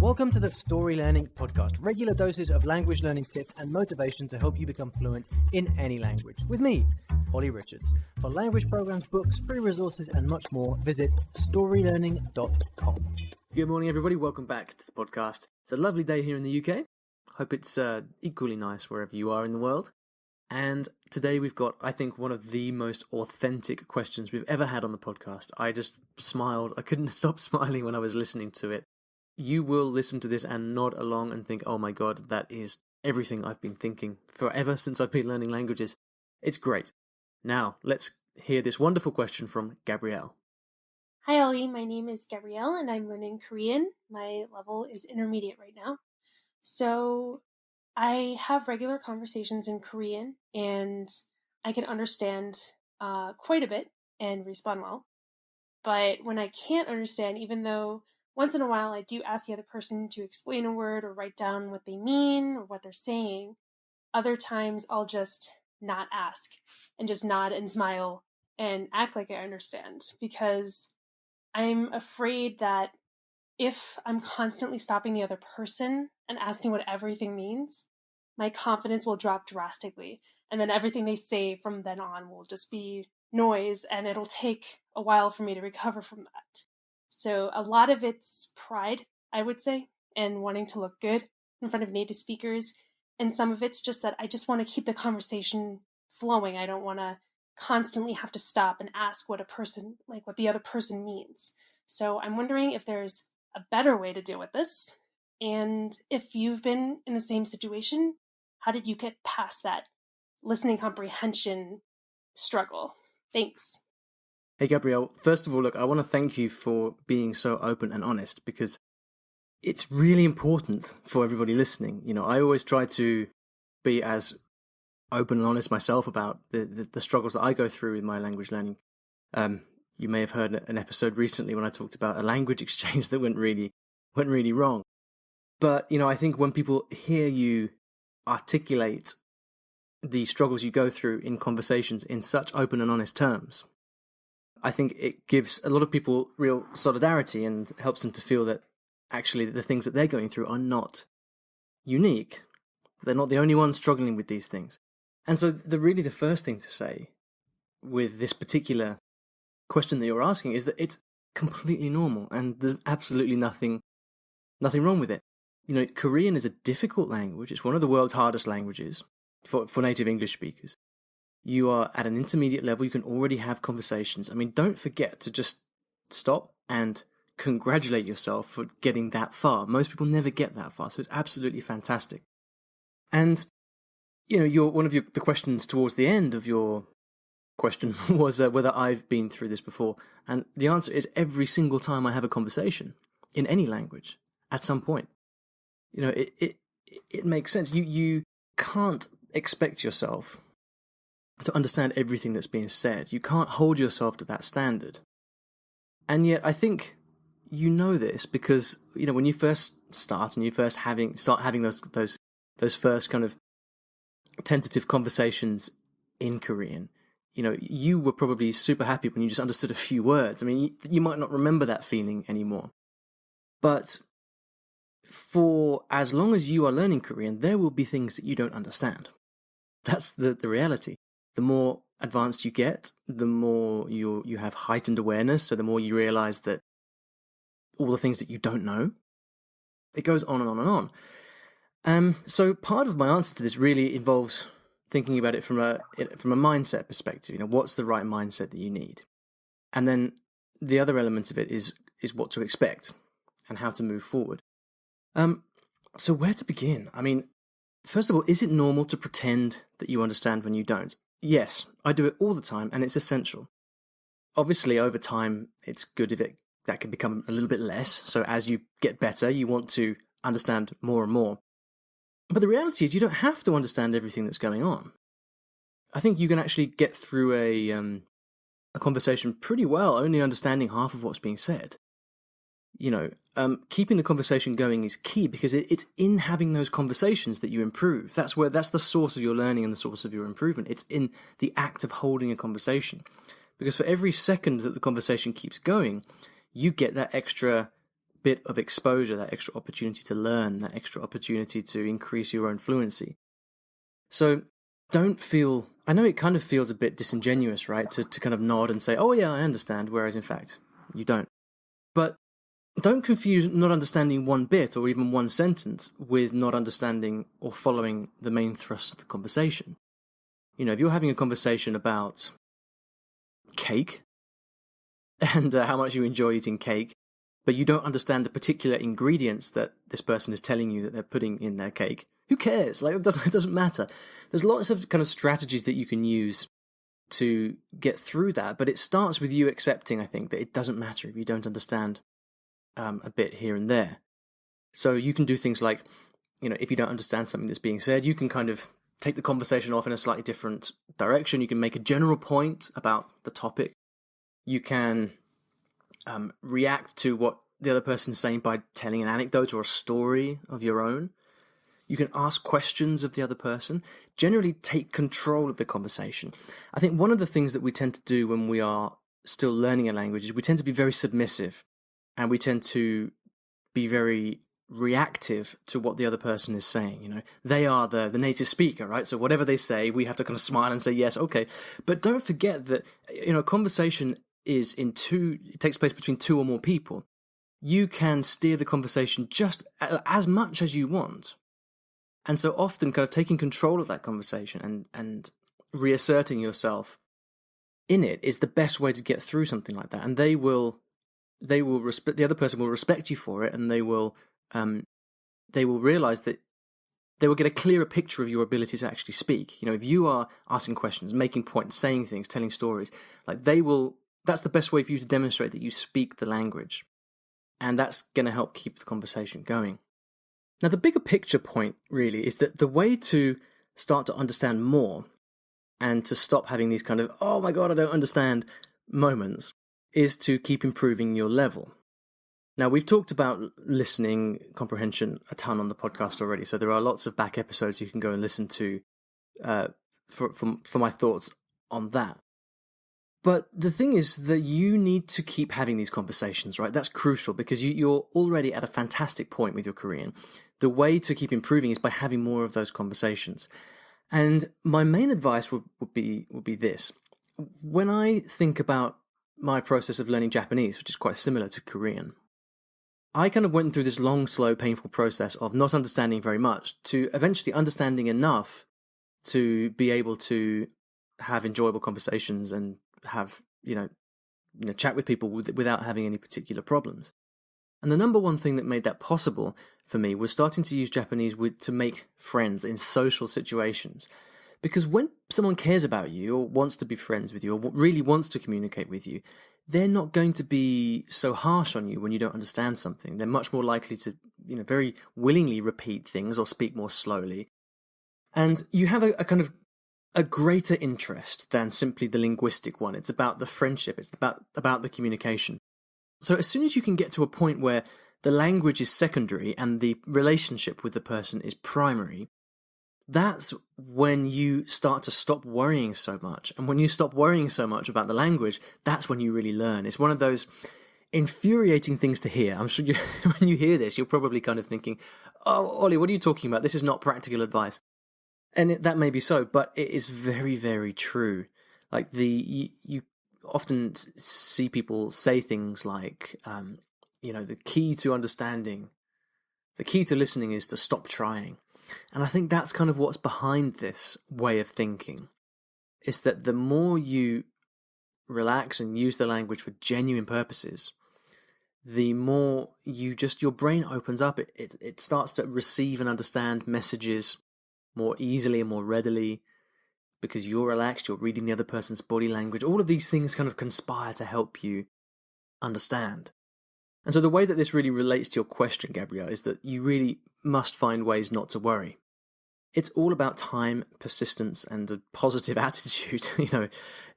Welcome to the Story Learning Podcast, regular doses of language learning tips and motivation to help you become fluent in any language. With me, Olly Richards. For language programs, books, free resources, and much more, visit StoryLearning.com. Good morning, everybody. Welcome back to the podcast. It's a lovely day here in the UK. Hope it's equally nice wherever you are in the world. And today we've got, I think, one of the most authentic questions we've ever had on the podcast. I just smiled. I couldn't stop smiling when I was listening to it. You will listen to this and nod along and think, oh my God, that is everything I've been thinking forever since I've been learning languages. It's great. Now, let's hear this wonderful question from Gabrielle. Hi Ollie, my name is Gabrielle and I'm learning Korean. My level is intermediate right now. So I have regular conversations in Korean and I can understand quite a bit and respond well. But when I can't understand, even though once in a while I do ask the other person to explain a word or write down what they mean or what they're saying, other times I'll just not ask and just nod and smile and act like I understand, because I'm afraid that if I'm constantly stopping the other person and asking what everything means, my confidence will drop drastically. And then everything they say from then on will just be noise, and it'll take a while for me to recover from that. So a lot of it's pride, I would say, and wanting to look good in front of native speakers. And some of it's just that I just want to keep the conversation flowing. I don't want to constantly have to stop and ask what the other person means. So I'm wondering if there's a better way to deal with this. And if you've been in the same situation, how did you get past that listening comprehension struggle? Thanks. Hey, Gabrielle. First of all, look, I want to thank you for being so open and honest, because it's really important for everybody listening. You know, I always try to be as open and honest myself about the struggles that I go through in my language learning. You may have heard an episode recently when I talked about a language exchange that went really wrong. But, you know, I think when people hear you articulate the struggles you go through in conversations in such open and honest terms, I think it gives a lot of people real solidarity and helps them to feel that actually the things that they're going through are not unique. They're not the only ones struggling with these things. And so the first thing to say with this particular question that you're asking is that it's completely normal and there's absolutely nothing wrong with it. You know, Korean is a difficult language. It's one of the world's hardest languages for native English speakers. You are at an intermediate level. You can already have conversations. I mean, don't forget to just stop and congratulate yourself for getting that far. Most people never get that far, so it's absolutely fantastic. And, you know, the questions towards the end of your question was whether I've been through this before. And the answer is every single time I have a conversation in any language at some point. You know, it makes sense. You can't expect yourself to understand everything that's being said. You can't hold yourself to that standard. And yet I think you know this because, you know, when you first start and you first start having those first kind of tentative conversations in Korean, you know, you were probably super happy when you just understood a few words. I mean, you might not remember that feeling anymore. But for as long as you are learning Korean, there will be things that you don't understand. That's the reality. The more advanced you get, the more you have heightened awareness, so the more you realize that all the things that you don't know, it goes on and on and on. So part of my answer to this really involves thinking about it from a mindset perspective. You know, what's the right mindset that you need? And then the other element of it is what to expect and how to move forward. So where to begin? I mean, first of all, is it normal to pretend that you understand when you don't? Yes, I do it all the time, and it's essential. Obviously, over time, it's good if that can become a little bit less. So as you get better, you want to understand more and more. But the reality is you don't have to understand everything that's going on. I think you can actually get through a conversation pretty well, only understanding half of what's being said. You know, keeping the conversation going is key because it's in having those conversations that you improve. That's the source of your learning and the source of your improvement. It's in the act of holding a conversation. Because for every second that the conversation keeps going, you get that extra bit of exposure, that extra opportunity to learn, that extra opportunity to increase your own fluency. So don't feel, I know it kind of feels a bit disingenuous, right? To kind of nod and say, oh yeah, I understand, whereas in fact, you don't. But don't confuse not understanding one bit or even one sentence with not understanding or following the main thrust of the conversation. You know, if you're having a conversation about cake and how much you enjoy eating cake, but you don't understand the particular ingredients that this person is telling you that they're putting in their cake, who cares? Like, it doesn't matter. There's lots of kind of strategies that you can use to get through that, but it starts with you accepting, I think, that it doesn't matter if you don't understand a bit here and there. So you can do things like, you know, if you don't understand something that's being said, you can kind of take the conversation off in a slightly different direction. You can make a general point about the topic. You can react to what the other person's saying by telling an anecdote or a story of your own. You can ask questions of the other person. Generally take control of the conversation. I think one of the things that we tend to do when we are still learning a language is we tend to be very submissive, and we tend to be very reactive to what the other person is saying. You know, they are the native speaker, right? So whatever they say, we have to kind of smile and say, yes, okay. But don't forget that, you know, a conversation it takes place between two or more people. You can steer the conversation just as much as you want. And so often kind of taking control of that conversation and reasserting yourself in it is the best way to get through something like that. And the other person will respect you for it, and they will realize that they will get a clearer picture of your ability to actually speak. You know, if you are asking questions, making points, saying things, telling stories, that's the best way for you to demonstrate that you speak the language. And that's going to help keep the conversation going. Now, the bigger picture point really is that the way to start to understand more and to stop having these kind of, oh my God, I don't understand moments, is to keep improving your level. Now, we've talked about listening comprehension a ton on the podcast already, so there are lots of back episodes you can go and listen to for my thoughts on that. But the thing is that you need to keep having these conversations, right? That's crucial because you're already at a fantastic point with your Korean. The way to keep improving is by having more of those conversations. And my main advice would be this. When I think about my process of learning Japanese, which is quite similar to Korean, I kind of went through this long, slow, painful process of not understanding very much to eventually understanding enough to be able to have enjoyable conversations and have, chat with people without having any particular problems. And the number one thing that made that possible for me was starting to use Japanese to make friends in social situations. Because when someone cares about you or wants to be friends with you or really wants to communicate with you, they're not going to be so harsh on you when you don't understand something. They're much more likely to, very willingly repeat things or speak more slowly. And you have a kind of a greater interest than simply the linguistic one. It's about the friendship. It's about the communication. So as soon as you can get to a point where the language is secondary and the relationship with the person is primary, that's when you start to stop worrying so much. And when you stop worrying so much about the language, that's when you really learn. It's one of those infuriating things to hear. I'm sure when you hear this, you're probably kind of thinking, oh, Ollie, what are you talking about? This is not practical advice. And that may be so, but it is very, very true. Like you often see people say things like, the key to understanding, the key to listening is to stop trying. And I think that's kind of what's behind this way of thinking, is that the more you relax and use the language for genuine purposes, the more your brain opens up. It starts to receive and understand messages more easily and more readily because you're relaxed, you're reading the other person's body language. All of these things kind of conspire to help you understand. And so the way that this really relates to your question, Gabrielle, is that you really must find ways not to worry. It's all about time, persistence, and a positive attitude.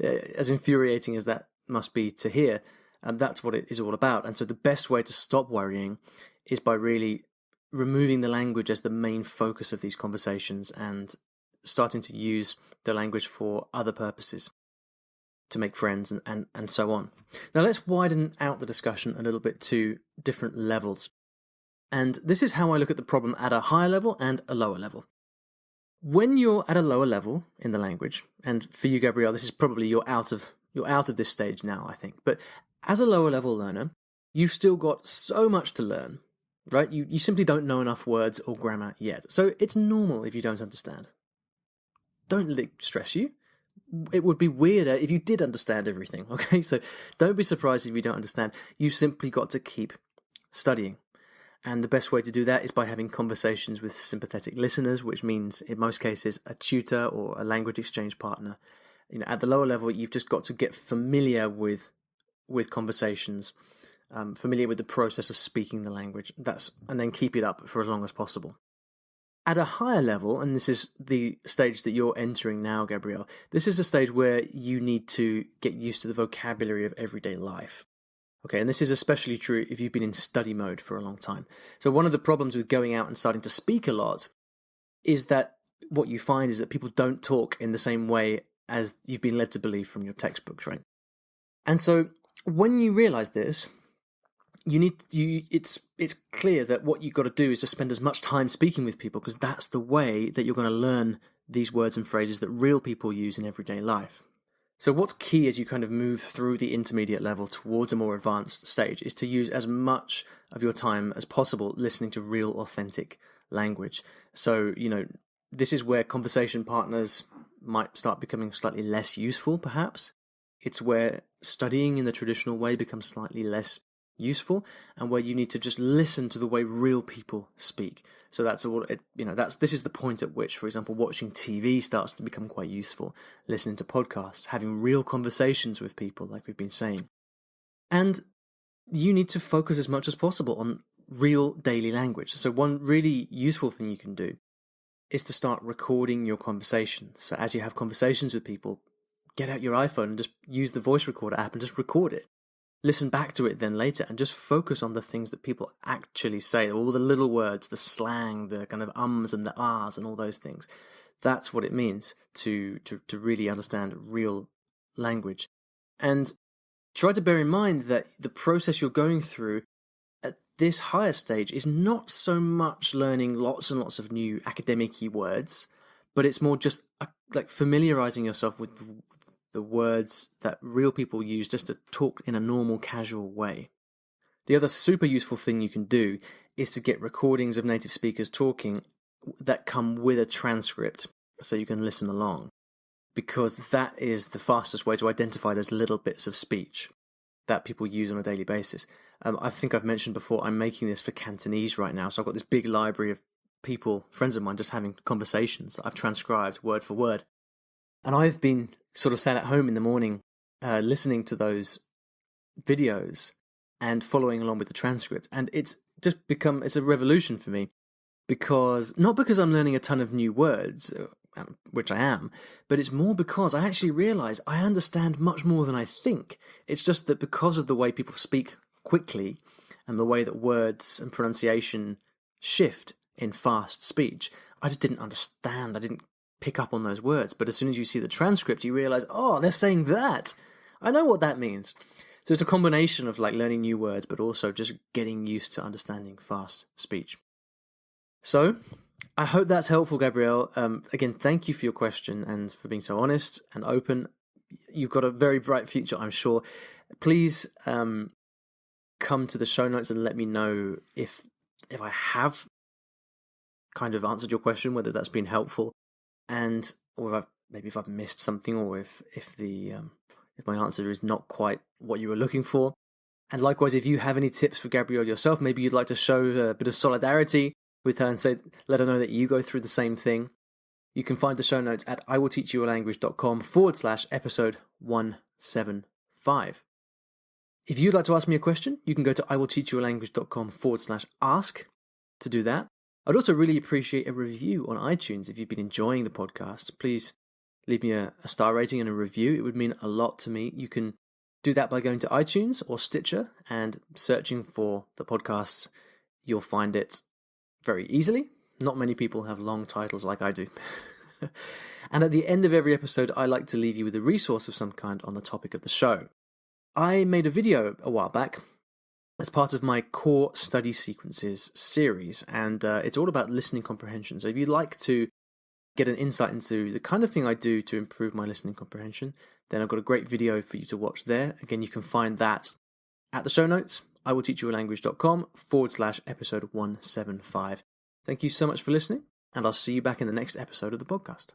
As infuriating as that must be to hear, that's what it is all about. And so the best way to stop worrying is by really removing the language as the main focus of these conversations and starting to use the language for other purposes. to make friends, and so on. Now let's widen out the discussion a little bit to different levels. And this is how I look at the problem at a higher level and a lower level. When you're at a lower level in the language, and for you, Gabrielle, this is probably you're out of this stage now, I think. But as a lower level learner, you've still got so much to learn, right? You simply don't know enough words or grammar yet. So it's normal if you don't understand. Don't let it stress you. It would be weirder if you did understand everything, okay? So don't be surprised if you don't understand. You simply got to keep studying. And the best way to do that is by having conversations with sympathetic listeners, which means in most cases a tutor or a language exchange partner. At the lower level, you've just got to get familiar with conversations, familiar with the process of speaking the language. And then keep it up for as long as possible. At a higher level, and this is the stage that you're entering now, Gabrielle, this is the stage where you need to get used to the vocabulary of everyday life. Okay, and this is especially true if you've been in study mode for a long time. So one of the problems with going out and starting to speak a lot is that what you find is that people don't talk in the same way as you've been led to believe from your textbooks, right? And so when you realize this, it's clear that what you've got to do is to spend as much time speaking with people, because that's the way that you're going to learn these words and phrases that real people use in everyday life. So what's key as you kind of move through the intermediate level towards a more advanced stage is to use as much of your time as possible listening to real, authentic language. So, this is where conversation partners might start becoming slightly less useful, perhaps. It's where studying in the traditional way becomes slightly less useful, and where you need to just listen to the way real people speak. So that's all this is the point at which, for example, watching TV starts to become quite useful, listening to podcasts, having real conversations with people, like we've been saying. And you need to focus as much as possible on real daily language. So one really useful thing you can do is to start recording your conversations. So as you have conversations with people, get out your iPhone and just use the voice recorder app and just record it. Listen back to it then later and just focus on the things that people actually say, all the little words, the slang, the kind of ums and the ahs and all those things. That's what it means to really understand real language. And try to bear in mind that the process you're going through at this higher stage is not so much learning lots and lots of new academic-y words, but it's more just like familiarizing yourself with the words that real people use just to talk in a normal, casual way. The other super useful thing you can do is to get recordings of native speakers talking that come with a transcript so you can listen along, because that is the fastest way to identify those little bits of speech that people use on a daily basis. I think I've mentioned before, I'm making this for Cantonese right now, so I've got this big library of people, friends of mine, just having conversations that I've transcribed word for word. And I've been sort of sat at home in the morning listening to those videos and following along with the transcript. And it's a revolution for me, not because I'm learning a ton of new words, which I am, but it's more because I actually realize I understand much more than I think. It's just that because of the way people speak quickly and the way that words and pronunciation shift in fast speech, I just didn't understand. I didn't pick up on those words. But as soon as you see the transcript, you realize, oh, they're saying that. I know what that means. So it's a combination of like learning new words, but also just getting used to understanding fast speech. So I hope that's helpful, Gabrielle. Again, thank you for your question and for being so honest and open. You've got a very bright future, I'm sure. Please come to the show notes and let me know if I have kind of answered your question, whether that's been helpful, or if I've missed something, or if my answer is not quite what you were looking for. And likewise, if you have any tips for Gabrielle yourself, maybe you'd like to show a bit of solidarity with her and let her know that you go through the same thing. You can find the show notes at iwillteachyoualanguage.com/episode 175. If you'd like to ask me a question, you can go to iwillteachyoualanguage.com/ask to do that. I'd also really appreciate a review on iTunes if you've been enjoying the podcast. Please leave me a star rating and a review. It would mean a lot to me. You can do that by going to iTunes or Stitcher and searching for the podcasts. You'll find it very easily. Not many people have long titles like I do. And at the end of every episode, I like to leave you with a resource of some kind on the topic of the show. I made a video a while back as part of my Core Study Sequences series, and it's all about listening comprehension. So if you'd like to get an insight into the kind of thing I do to improve my listening comprehension, then I've got a great video for you to watch there. Again, you can find that at the show notes, iwillteachyoualanguage.com/episode 175. Thank you so much for listening, and I'll see you back in the next episode of the podcast.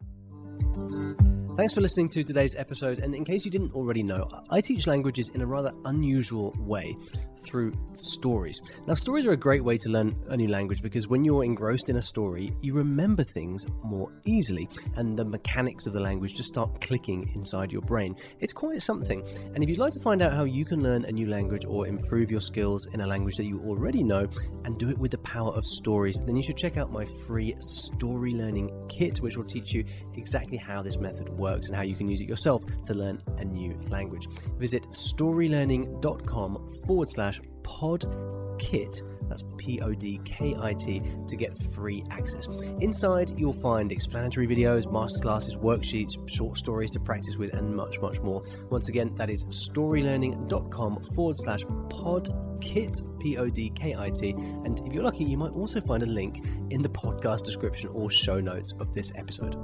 Thanks for listening to today's episode, and in case you didn't already know, I teach languages in a rather unusual way through stories. Now, stories are a great way to learn a new language because when you're engrossed in a story, you remember things more easily, and the mechanics of the language just start clicking inside your brain. It's quite something, and if you'd like to find out how you can learn a new language or improve your skills in a language that you already know and do it with the power of stories, then you should check out my free Story Learning Kit, which will teach you exactly how this method works and how you can use it yourself to learn a new language. Visit storylearning.com/podkit, that's PODKIT, to get free access. Inside, you'll find explanatory videos, masterclasses, worksheets, short stories to practice with, and much, much more. Once again, that is storylearning.com/podkit, PODKIT, and if you're lucky, you might also find a link in the podcast description or show notes of this episode.